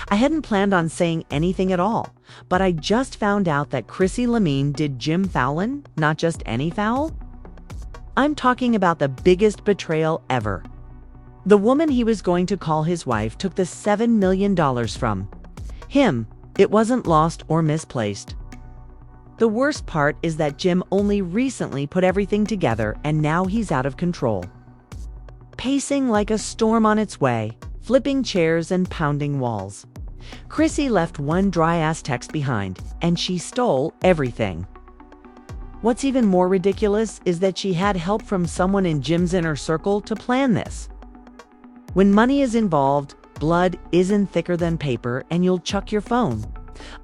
I hadn't planned on saying anything at all, but I just found out that Chrissy Lampkin did Jim Fallon, not just any foul. I'm talking about the biggest betrayal ever. The woman he was going to call his wife took the $7 million from him. It wasn't lost or misplaced. The worst part is that Jim only recently put everything together and now he's out of control. Pacing like a storm on its way, flipping chairs and pounding walls. Chrissy left one dry-ass text behind, and she stole everything. What's even more ridiculous is that she had help from someone in Jim's inner circle to plan this. When money is involved, blood isn't thicker than paper and you'll chuck your phone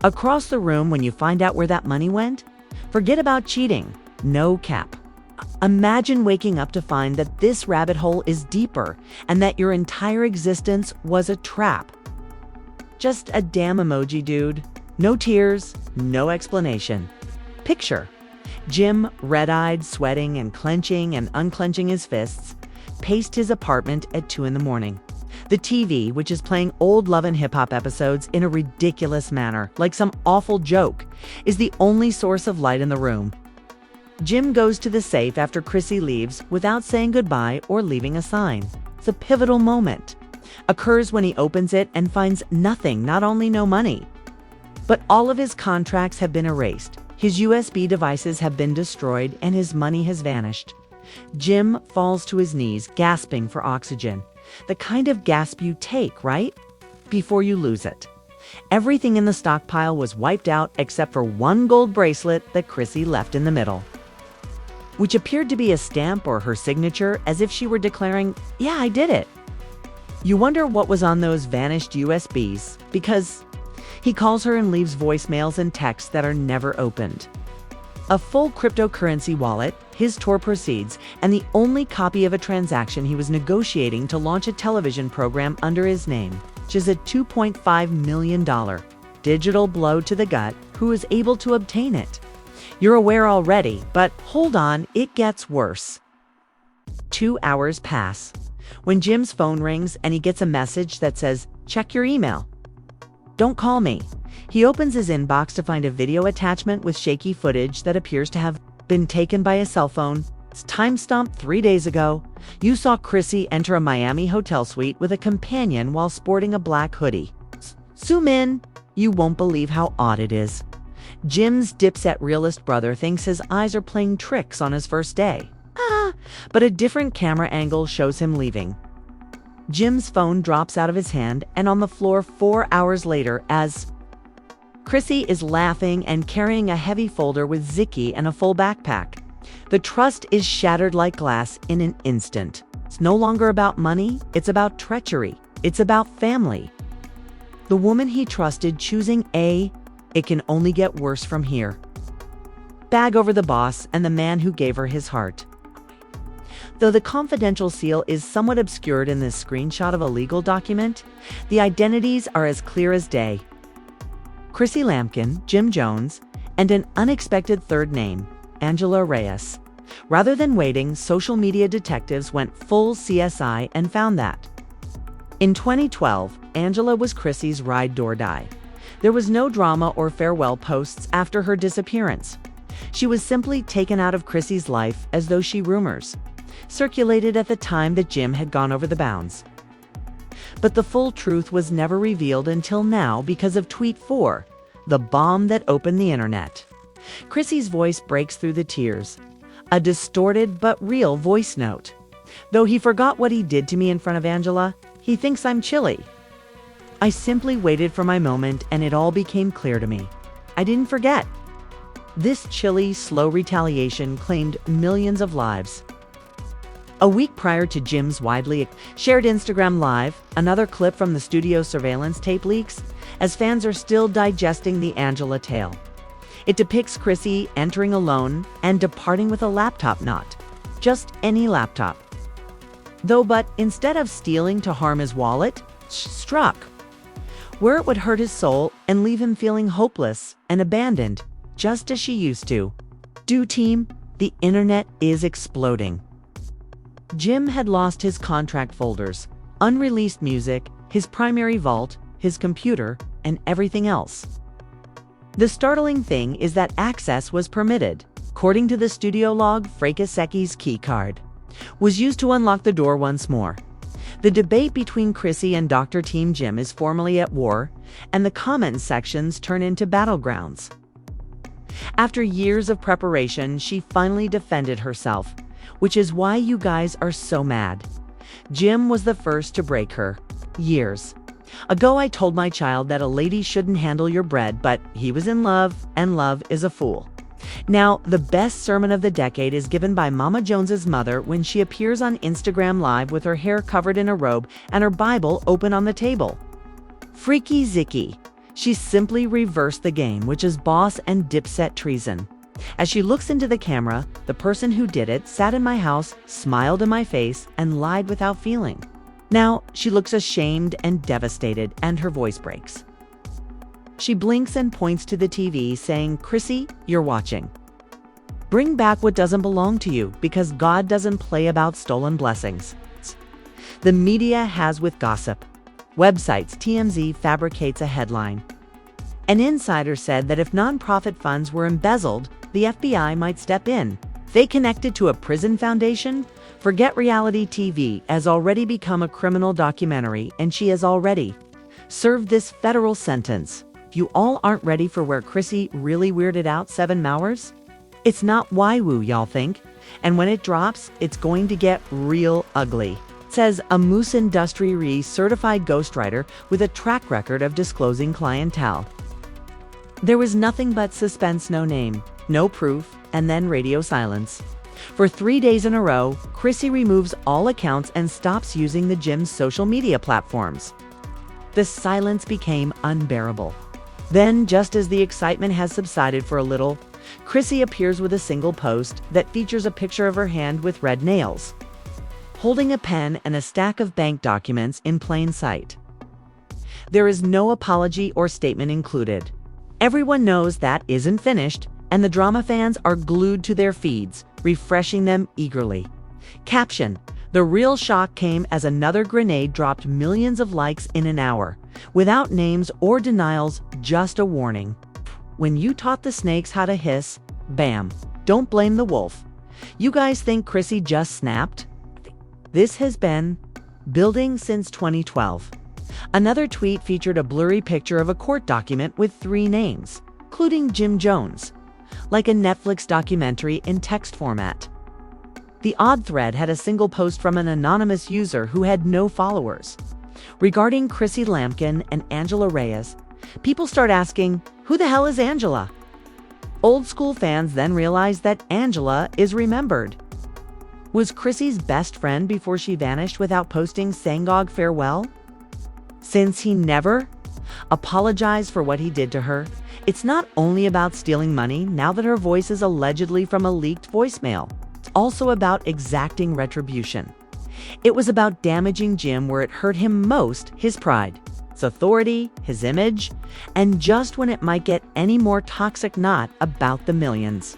across the room when you find out where that money went. Forget about cheating. No cap. Imagine waking up to find that this rabbit hole is deeper and that your entire existence was a trap. Just a damn emoji, dude. No tears, no explanation. Picture Jim, red-eyed, sweating and clenching and unclenching his fists, paced his apartment at 2 a.m. The TV, which is playing old Love and Hip Hop episodes in a ridiculous manner, like some awful joke, is the only source of light in the room. Jim goes to the safe after Chrissy leaves without saying goodbye or leaving a sign. The pivotal moment occurs when he opens it and finds nothing, not only no money, but all of his contracts have been erased, his USB devices have been destroyed, and his money has vanished. Jim falls to his knees, gasping for oxygen. The kind of gasp you take, right? Before you lose it. Everything in the stockpile was wiped out except for one gold bracelet that Chrissy left in the middle, which appeared to be a stamp or her signature, as if she were declaring, "Yeah, I did it." You wonder what was on those vanished USBs, because he calls her and leaves voicemails and texts that are never opened. A full cryptocurrency wallet, his tour proceeds, and the only copy of a transaction he was negotiating to launch a television program under his name, which is a $2.5 million digital blow to the gut. Who is able to obtain it? You're aware already, but hold on, it gets worse. 2 hours pass when Jim's phone rings and he gets a message that says, "Check your email. Don't call me." He opens his inbox to find a video attachment with shaky footage that appears to have been taken by a cell phone. It's time-stamped 3 days ago. You saw Chrissy enter a Miami hotel suite with a companion while sporting a black hoodie. Zoom in. You won't believe how odd it is. Jim's dipset realist brother thinks his eyes are playing tricks on his first day. But a different camera angle shows him leaving. Jim's phone drops out of his hand and on the floor 4 hours later as Chrissy is laughing and carrying a heavy folder with Zicky and a full backpack. The trust is shattered like glass in an instant. It's no longer about money, it's about treachery, it's about family. The woman he trusted choosing it can only get worse from here. Bag over the boss and the man who gave her his heart. Though the confidential seal is somewhat obscured in this screenshot of a legal document, the identities are as clear as day. Chrissy Lampkin, Jim Jones, and an unexpected third name, Angela Reyes. Rather than waiting, social media detectives went full CSI and found that. In 2012, Angela was Chrissy's ride or die. There was no drama or farewell posts after her disappearance. She was simply taken out of Chrissy's life as though rumors circulated at the time that Jim had gone over the bounds. But the full truth was never revealed until now because of Tweet 4, the bomb that opened the internet. Chrissy's voice breaks through the tears, a distorted but real voice note. Though he forgot what he did to me in front of Angela, he thinks I'm chilly. I simply waited for my moment and it all became clear to me. I didn't forget. This chilly, slow retaliation claimed millions of lives. A week prior to Jim's widely shared Instagram Live, another clip from the studio surveillance tape leaks, as fans are still digesting the Angela tale. It depicts Chrissy entering alone and departing with a laptop, not just any laptop. But instead of stealing to harm his wallet, struck where it would hurt his soul and leave him feeling hopeless and abandoned, just as she used to. Team, the internet is exploding. Jim had lost his contract folders, unreleased music, his primary vault, his computer, and everything else. The startling thing is that access was permitted. According to the studio log, Frakaseki's keycard was used to unlock the door once more. The debate between Chrissy and Dr. Team Jim is formally at war, and the comment sections turn into battlegrounds. After years of preparation, she finally defended herself, which is why you guys are so mad. Jim was the first to break her. Years ago, I told my child that a lady shouldn't handle your bread, but he was in love, and love is a fool. Now, the best sermon of the decade is given by Mama Jones's mother when she appears on Instagram Live with her hair covered in a robe and her Bible open on the table. Freaky Zicky. She simply reversed the game, which is boss and dipset treason. As she looks into the camera, the person who did it sat in my house, smiled in my face, and lied without feeling. Now, she looks ashamed and devastated, and her voice breaks. She blinks and points to the TV, saying, "Chrissy, you're watching. Bring back what doesn't belong to you, because God doesn't play about stolen blessings." The media has with gossip. Websites TMZ fabricates a headline. An insider said that if nonprofit funds were embezzled, the FBI might step in. They connected to a prison foundation? Forget reality TV has already become a criminal documentary, and she has already served this federal sentence. You all aren't ready for where Chrissy really weirded out 7 hours? It's not woo y'all think. And when it drops, it's going to get real ugly, says a Moose Industry Re certified ghostwriter with a track record of disclosing clientele. There was nothing but suspense, no name, no proof, and then radio silence. For 3 days in a row, Chrissy removes all accounts and stops using the gym's social media platforms. The silence became unbearable. Then, just as the excitement has subsided for a little, Chrissy appears with a single post that features a picture of her hand with red nails, holding a pen and a stack of bank documents in plain sight. There is no apology or statement included. Everyone knows that isn't finished, and the drama fans are glued to their feeds, refreshing them eagerly. Caption: "The real shock came as another grenade dropped millions of likes in an hour. Without names or denials, just a warning. When you taught the snakes how to hiss, bam, don't blame the wolf." You guys think Chrissy just snapped? This has been building since 2012. Another tweet featured a blurry picture of a court document with 3 names, including Jim Jones, like a Netflix documentary in text format. The odd thread had a single post from an anonymous user who had no followers. Regarding Chrissy Lampkin and Angela Reyes, people start asking, who the hell is Angela? Old school fans then realize that Angela is remembered. Was Chrissy's best friend before she vanished without posting Sangog farewell? Since he never apologized for what he did to her, it's not only about stealing money now that her voice is allegedly from a leaked voicemail. It's also about exacting retribution. It was about damaging Jim where it hurt him most, his pride, his authority, his image, and just when it might get any more toxic, not about the millions.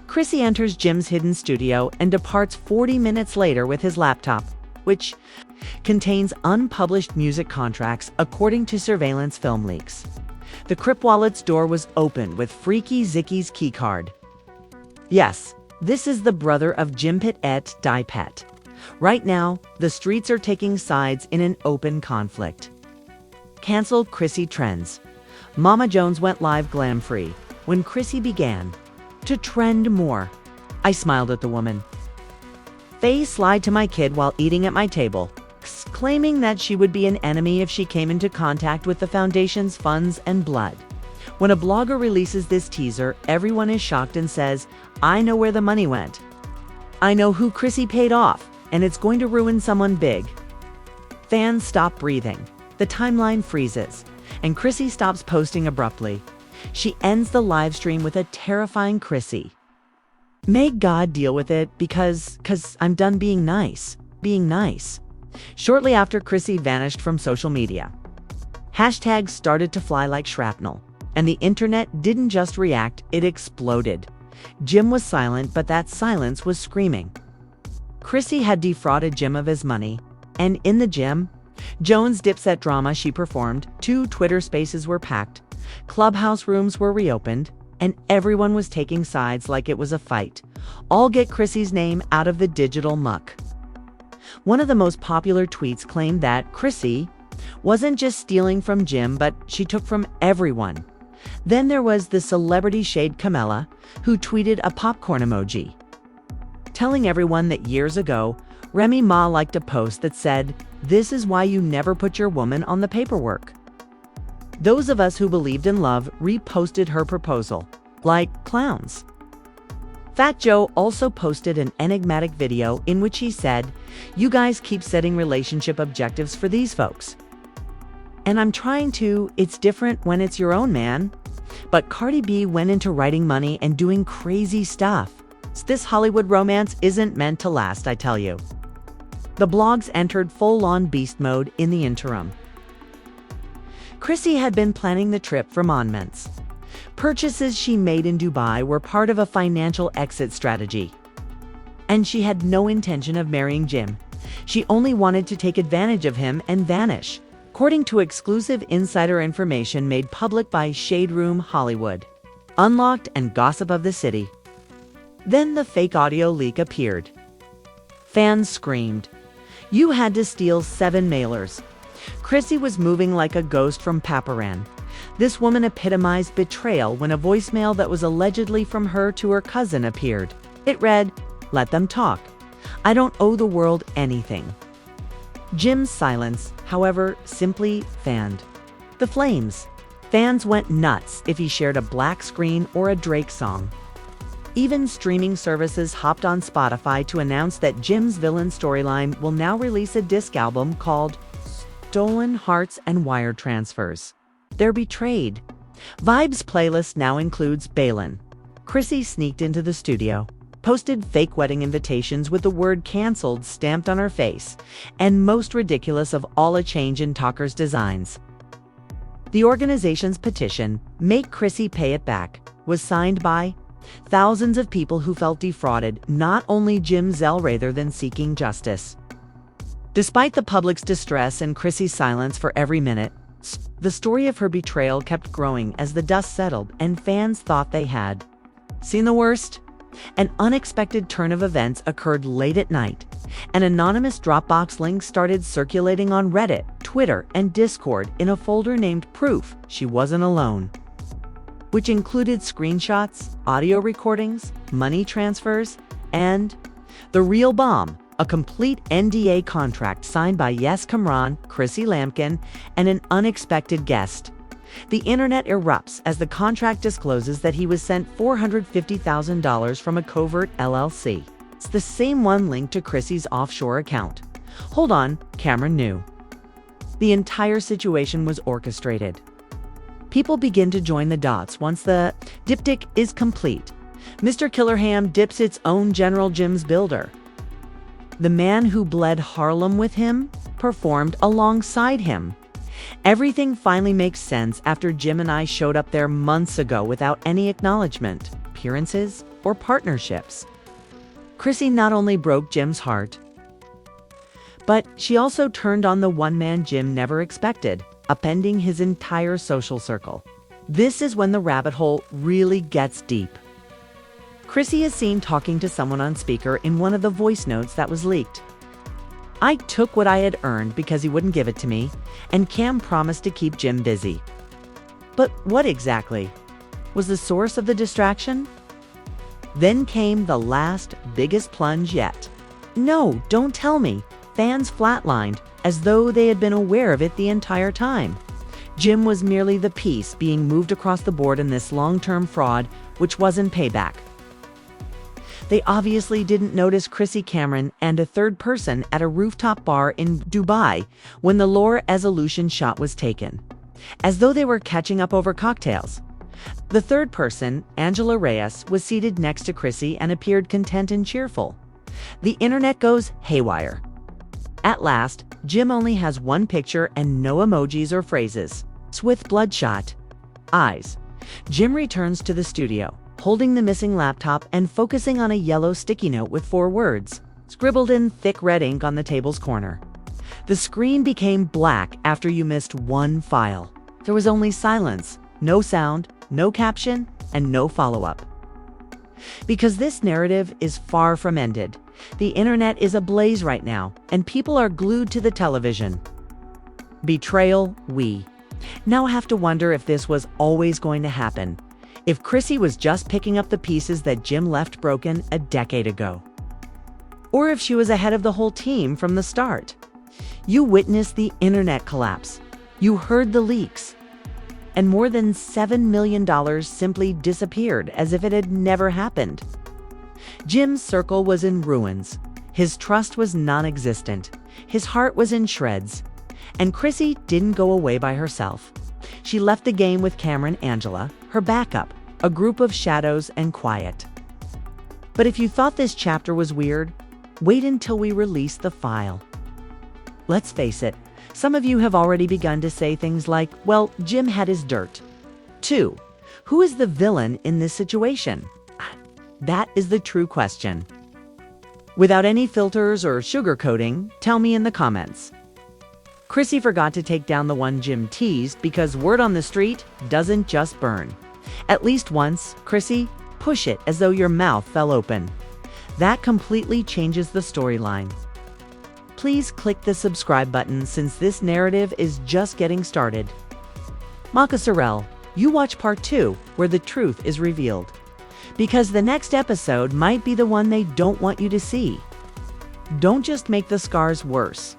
Chrissy enters Jim's hidden studio and departs 40 minutes later with his laptop, which contains unpublished music contracts according to surveillance film leaks. The Crip Wallet's door was opened with Freaky Zicky's keycard. Yes, this is the brother of Jim Pitt et Die Pet. Right now, the streets are taking sides in an open conflict. Cancelled Chrissy trends. Mama Jones went live glam-free when Chrissy began to trend more. I smiled at the woman. Face lied to my kid while eating at my table, claiming that she would be an enemy if she came into contact with the foundation's funds and blood. When a blogger releases this teaser, everyone is shocked and says, I know where the money went. I know who Chrissy paid off, and it's going to ruin someone big. Fans stop breathing. The timeline freezes, and Chrissy stops posting abruptly. She ends the live stream with a terrifying Chrissy. May God deal with it because I'm done being nice. Shortly after Chrissy vanished from social media, hashtags started to fly like shrapnel, and the internet didn't just react, it exploded. Jim was silent, but that silence was screaming. Chrissy had defrauded Jim of his money, and in the gym, Joan's Dipset drama she performed, 2 Twitter spaces were packed, clubhouse rooms were reopened, and everyone was taking sides like it was a fight. All get Chrissy's name out of the digital muck. One of the most popular tweets claimed that Chrissy wasn't just stealing from Jim, but she took from everyone. Then there was the celebrity shade Camilla, who tweeted a popcorn emoji, telling everyone that years ago, Remy Ma liked a post that said, "This is why you never put your woman on the paperwork." Those of us who believed in love reposted her proposal, like clowns. Fat Joe also posted an enigmatic video in which he said, "You guys keep setting relationship objectives for these folks. And I'm trying to, it's different when it's your own man." But Cardi B went into writing money and doing crazy stuff. This Hollywood romance isn't meant to last, I tell you. The blogs entered full-on beast mode in the interim. Chrissy had been planning the trip for months. Purchases she made in Dubai were part of a financial exit strategy. And she had no intention of marrying Jim. She only wanted to take advantage of him and vanish, according to exclusive insider information made public by Shade Room Hollywood, Unlocked, and Gossip of the City. Then the fake audio leak appeared. Fans screamed, "You had to steal 7 mailers." Chrissy was moving like a ghost from Paparan. This woman epitomized betrayal when a voicemail that was allegedly from her to her cousin appeared. It read, "Let them talk. I don't owe the world anything." Jim's silence, however, simply fanned the flames. Fans went nuts if he shared a black screen or a Drake song. Even streaming services hopped on Spotify to announce that Jim's villain storyline will now release a disc album called Stolen Hearts and Wire Transfers. They're betrayed. Vibes playlist now includes Balin. Chrissy sneaked into the studio, posted fake wedding invitations with the word "canceled" stamped on her face, and most ridiculous of all, a change in Talker's designs. The organization's petition, "Make Chrissy Pay It Back," was signed by thousands of people who felt defrauded, not only Jim Zellrather, than seeking justice. Despite the public's distress and Chrissy's silence for every minute, the story of her betrayal kept growing as the dust settled and fans thought they had seen the worst. An unexpected turn of events occurred late at night. An anonymous Dropbox link started circulating on Reddit, Twitter, and Discord in a folder named Proof She Wasn't Alone, which included screenshots, audio recordings, money transfers, and the real bomb, a complete NDA contract signed by Yes Kamran, Chrissy Lampkin, and an unexpected guest. The internet erupts as the contract discloses that he was sent $450,000 from a covert LLC. It's the same one linked to Chrissy's offshore account. Hold on, Cameron knew. The entire situation was orchestrated. People begin to join the dots once the diptych is complete. Mr. Killerham dips its own General Jim's builder. The man who bled Harlem with him performed alongside him. Everything finally makes sense after Jim and I showed up there months ago without any acknowledgement, appearances, or partnerships. Chrissy not only broke Jim's heart, but she also turned on the one man Jim never expected, upending his entire social circle. This is when the rabbit hole really gets deep. Chrissy is seen talking to someone on speaker in one of the voice notes that was leaked. "I took what I had earned because he wouldn't give it to me, and Cam promised to keep Jim busy." But what exactly was the source of the distraction? Then came the last, biggest plunge yet. "No, don't tell me." Fans flatlined, as though they had been aware of it the entire time. Jim was merely the piece being moved across the board in this long-term fraud, which wasn't payback. They obviously didn't notice Chrissy Cameron and a third person at a rooftop bar in Dubai when the low resolution shot was taken, as though they were catching up over cocktails. The third person, Angela Reyes, was seated next to Chrissy and appeared content and cheerful. The internet goes haywire. At last, Jim only has one picture and no emojis or phrases. With bloodshot eyes, Jim returns to the studio, holding the missing laptop and focusing on a yellow sticky note with 4 words, scribbled in thick red ink on the table's corner. The screen became black after you missed one file. There was only silence, no sound, no caption, and no follow-up. Because this narrative is far from ended. The internet is ablaze right now, and people are glued to the television. Betrayal, we now have to wonder if this was always going to happen. If Chrissy was just picking up the pieces that Jim left broken a decade ago. Or if she was ahead of the whole team from the start. You witnessed the internet collapse. You heard the leaks. And more than $7 million simply disappeared as if it had never happened. Jim's circle was in ruins. His trust was non-existent. His heart was in shreds. And Chrissy didn't go away by herself. She left the game with Cameron Angela, her backup, a group of shadows and quiet. But if you thought this chapter was weird, wait until we release the file. Let's face it, some of you have already begun to say things like, well, Jim had his dirt. 2. Who is the villain in this situation? That is the true question. Without any filters or sugarcoating, tell me in the comments. Chrissy forgot to take down the one Jim teased because word on the street doesn't just burn. At least once, Chrissy, push it as though your mouth fell open. That completely changes the storyline. Please click the subscribe button since this narrative is just getting started. Maka Sorrell, you watch part 2 where the truth is revealed. Because the next episode might be the one they don't want you to see. Don't just make the scars worse.